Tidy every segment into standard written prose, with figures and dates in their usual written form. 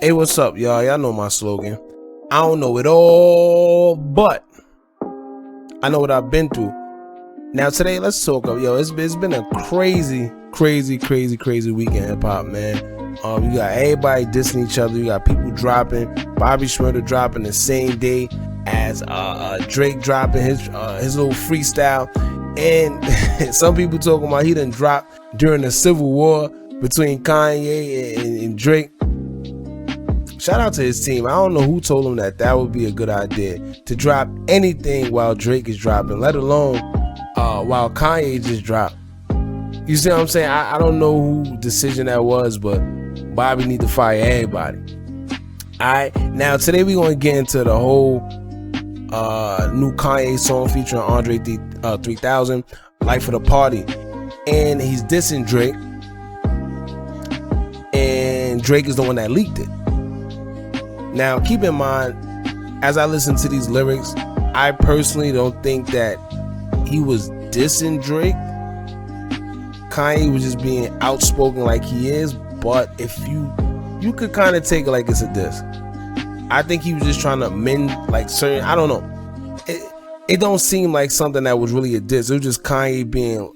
Hey, what's up, y'all? Y'all know my slogan. I don't know it all, but I know what I've been through. Now today, let's talk up. Yo, it's been a crazy week in hip hop, man. You got everybody dissing each other. You got people dropping. Bobby Schmurder dropping the same day as Drake dropping his little freestyle, and some people talking about he done dropped during the civil war between Kanye and Drake. Shout out to his team. I don't know who told him that would be a good idea to drop anything while Drake is dropping, let alone while Kanye just dropped. You see what I'm saying? I don't know who decision that was, but Bobby need to fire everybody. Alright, now today we're gonna get into the whole new Kanye song featuring Andre3000, Life of the Party. And he's dissing Drake. And Drake is the one that leaked it. Now, keep in mind, as I listen to these lyrics, I personally don't think that he was dissing Drake. Kanye was just being outspoken like he is, but if you could kind of take it like it's a diss. I think he was just trying to mend like certain, I don't know. It don't seem like something that was really a diss. It was just Kanye being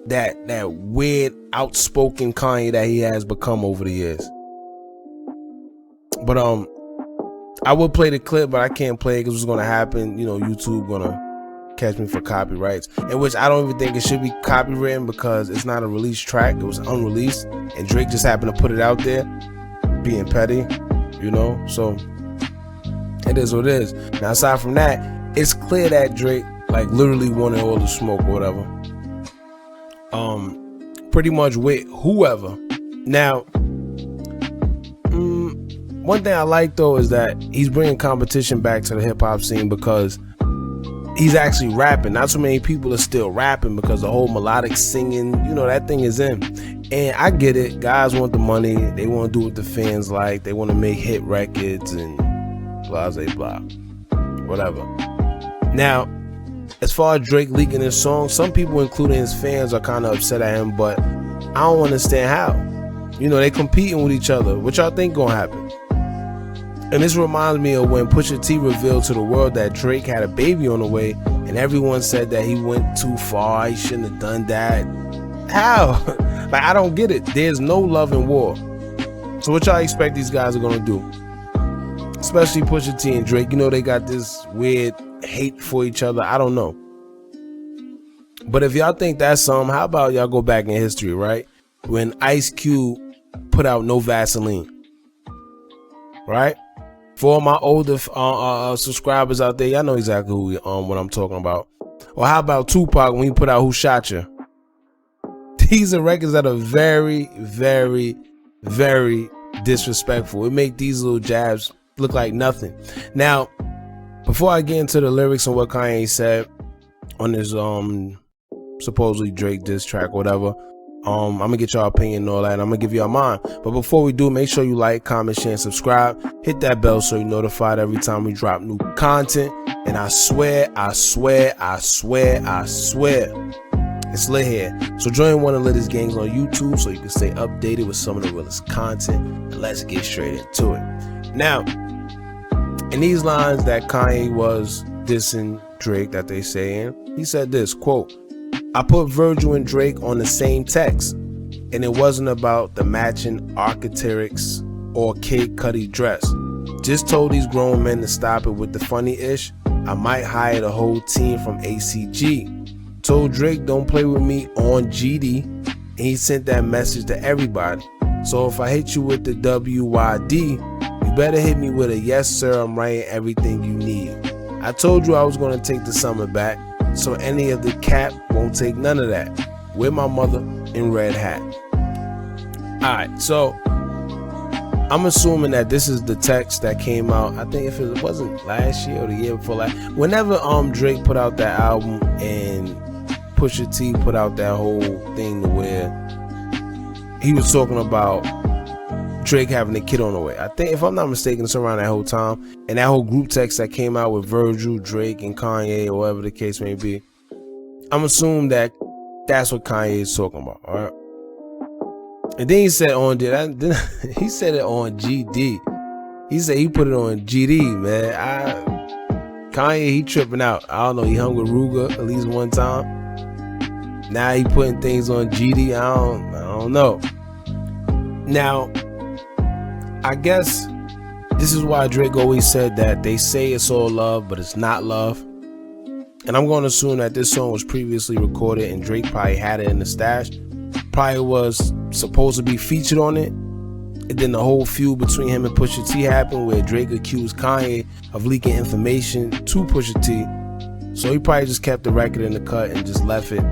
that weird, outspoken Kanye that he has become over the years. But I will play the clip, but I can't play it because what's going to happen, YouTube going to catch me for copyrights, in which I don't even think it should be copywritten because it's not a released track. It was unreleased, and Drake just happened to put it out there, being petty, so it is what it is. Now, aside from that, it's clear that Drake, like, literally wanted all the smoke or whatever. Pretty much with whoever. Now, one thing I like though is that he's bringing competition back to the hip hop scene because he's actually rapping. Not so many people are still rapping because the whole melodic singing, that thing is in. And I get it. Guys want the money. They want to do what the fans like. They want to make hit records and blah, blah, blah. Whatever. Now, as far as Drake leaking his song, some people, including his fans, are kind of upset at him, but I don't understand how. They competing with each other. What y'all think gonna happen? And this reminds me of when Pusha T revealed to the world that Drake had a baby on the way, and everyone said that he went too far, he shouldn't have done that. How? Like, I don't get it. There's no love in war. So what y'all expect these guys are gonna do? Especially Pusha T and Drake. They got this weird hate for each other. I don't know. But if y'all think that's something, how about y'all go back in history, right? When Ice Cube put out No Vaseline, right? For all my older subscribers out there, y'all know exactly what I'm talking about. Or how about Tupac when he put out Who Shot Ya? These are records that are very, very, very disrespectful. It make these little jabs look like nothing. Now, before I get into the lyrics and what Kanye said on his supposedly Drake diss track or whatever, I'm gonna get y'all opinion and all that, and I'm gonna give y'all mine. But before we do, make sure you like, comment, share, and subscribe. Hit that bell so you're notified every time we drop new content. And I swear, it's lit here. So join one of the latest gangs on YouTube so you can stay updated with some of the realest content. And let's get straight into it. Now, in these lines that Kanye was dissing Drake that they saying, he said this, quote, "I put Virgil and Drake on the same text, and it wasn't about the matching architects or Kid Cudi dress. Just told these grown men to stop it with the funny-ish. I might hire the whole team from ACG. Told Drake don't play with me on GD, and he sent that message to everybody. So if I hit you with the WYD, you better hit me with a yes sir, I'm writing everything you need. I told you I was going to take the summer back, so any of the cap won't take none of that. With my mother in red hat." Alright, so I'm assuming that this is the text that came out, I think if it wasn't last year or the year before last, whenever Drake put out that album and Pusha T put out that whole thing where he was talking about Drake having a kid on the way. I think, if I'm not mistaken, it's around that whole time. And that whole group text that came out with Virgil, Drake, and Kanye, or whatever the case may be. I'm assuming that that's what Kanye is talking about, all right? And then he said he said it on GD. He said he put it on GD, man. Kanye, he tripping out. I don't know, he hung with Ruger at least one time. Now he putting things on GD. I don't know. Now, I guess this is why Drake always said that they say it's all love, but it's not love. And I'm going to assume that this song was previously recorded and Drake probably had it in the stash. Probably was supposed to be featured on it. And then the whole feud between him and Pusha T happened, where Drake accused Kanye of leaking information to Pusha T. So he probably just kept the record in the cut and just left it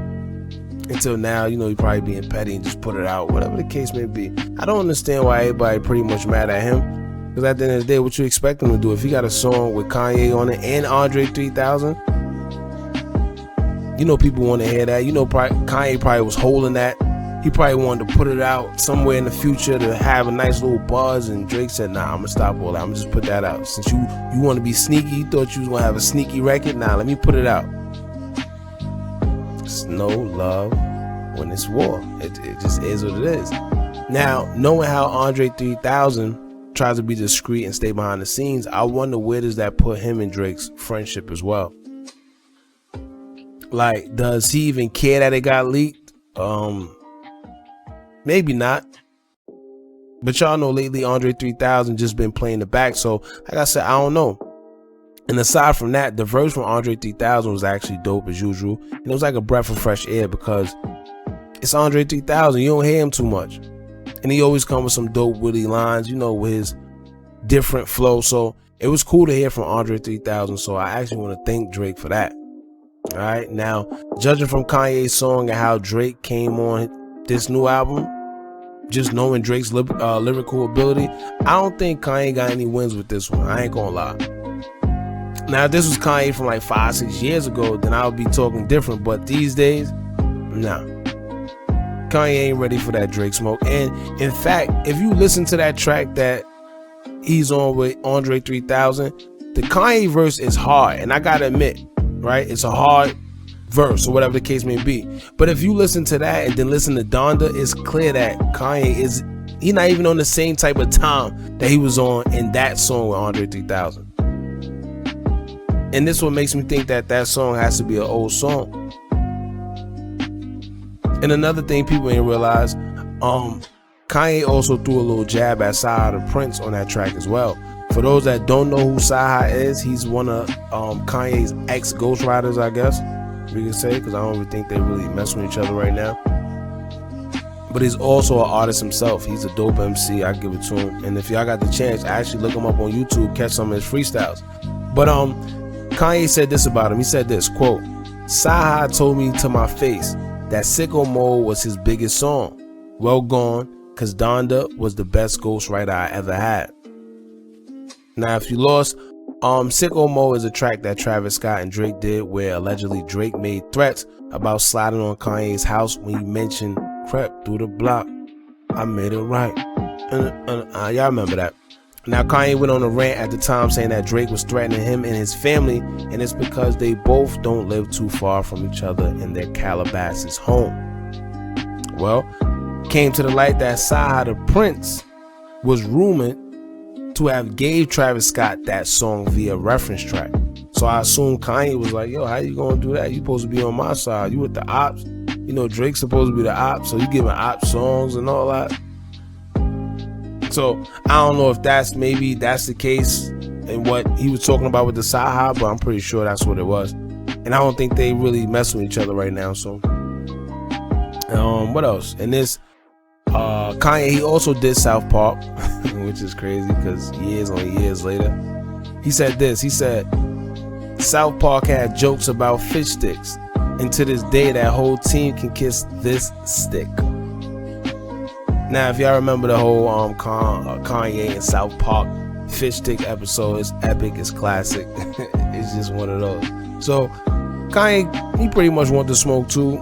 until now. You know, he probably being petty and just put it out, whatever the case may be. I don't understand why everybody pretty much mad at him. Because at the end of the day, what you expect him to do? If he got a song with Kanye on it and Andre3000, you know people want to hear that. You know, Kanye probably was holding that. He probably wanted to put it out somewhere in the future to have a nice little buzz, and Drake said, nah, I'm gonna stop all that. I'm gonna just put that out. Since you want to be sneaky, you thought you was gonna have a sneaky record, nah, let me put it out. It's no love when it's war. It just is what it is. Now, knowing how Andre3000 tries to be discreet and stay behind the scenes, I wonder where does that put him and Drake's friendship as well. Like, does he even care that it got leaked? Maybe not. But y'all know lately Andre3000 just been playing the back. So like I said, I don't know. And aside from that, the verse from Andre3000 was actually dope as usual. And it was like a breath of fresh air because it's Andre3000. You don't hear him too much. And he always comes with some dope witty lines, you know, with his different flow. So it was cool to hear from Andre3000. So I actually want to thank Drake for that. All right. Now, judging from Kanye's song and how Drake came on this new album, just knowing Drake's lyrical ability, I don't think Kanye got any wins with this one. I ain't gonna lie. Now, if this was Kanye from like 5-6 years ago, then I would be talking different. But these days, nah. Kanye ain't ready for that Drake smoke. And in fact, if you listen to that track that he's on with Andre3000, the Kanye verse is hard. And I gotta admit, right, it's a hard verse or whatever the case may be. But if you listen to that and then listen to Donda, it's clear that Kanye he's not even on the same type of time that he was on in that song with Andre3000. And this what makes me think that that song has to be an old song. And another thing people ain't realize, Kanye also threw a little jab at Sci-Hi the Prince on that track as well. For those that don't know who Sci-Hi is, he's one of Kanye's ex-ghostwriters, I guess we can say, because I don't even think they really mess with each other right now. But he's also an artist himself. He's a dope MC. I give it to him. And if y'all got the chance, actually look him up on YouTube, catch some of his freestyles. But Kanye said this about him. He said this, quote, "Sci-Hi told me to my face that Sicko Mode was his biggest song. Well gone, cause Donda was the best ghostwriter I ever had." Now, if you lost, Sicko Mode is a track that Travis Scott and Drake did where allegedly Drake made threats about sliding on Kanye's house when he mentioned crept through the block. I made it right. Y'all remember that. Now, Kanye went on a rant at the time saying that Drake was threatening him and his family, and it's because they both don't live too far from each other in their Calabasas home. Well, came to the light that Sci-Hi the Prince was rumored to have gave Travis Scott that song via reference track. So I assume Kanye was like, yo, how you gonna do that? You supposed to be on my side. You with the ops. You know, Drake's supposed to be the ops, so you giving ops songs and all that. So I don't know if that's the case and what he was talking about with the Sci-Hi, but I'm pretty sure that's what it was. And I don't think they really mess with each other right now. So what else? And this Kanye, he also did South Park, which is crazy because years on years later, he said this. He said South Park had jokes about fish sticks, and to this day that whole team can kiss this stick. Now, if y'all remember the whole Kanye and South Park fish stick episode, it's epic, it's classic. It's just one of those. So Kanye, he pretty much wanted to smoke too.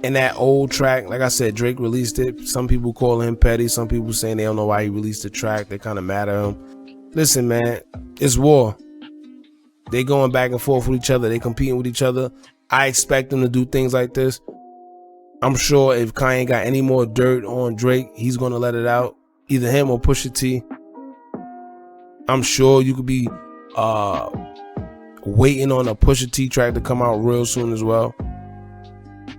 And that old track, like I said, Drake released it. Some people call him petty. Some people saying they don't know why he released the track. They kind of mad at him. Listen, man, it's war. They going back and forth with each other. They competing with each other. I expect them to do things like this. I'm sure if Kanye got any more dirt on Drake, he's gonna let it out. Either him or Pusha T. I'm sure you could be waiting on a Pusha T track to come out real soon as well.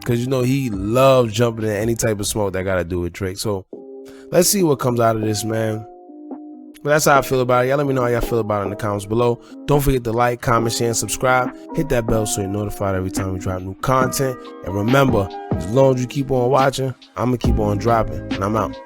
Cause you know he loves jumping in any type of smoke that gotta do with Drake. So let's see what comes out of this, man. But that's how I feel about it. Y'all let me know how y'all feel about it in the comments below. Don't forget to like, comment, share, and subscribe. Hit that bell so you're notified every time we drop new content. And remember, as long as you keep on watching, I'm going to keep on dropping. And I'm out.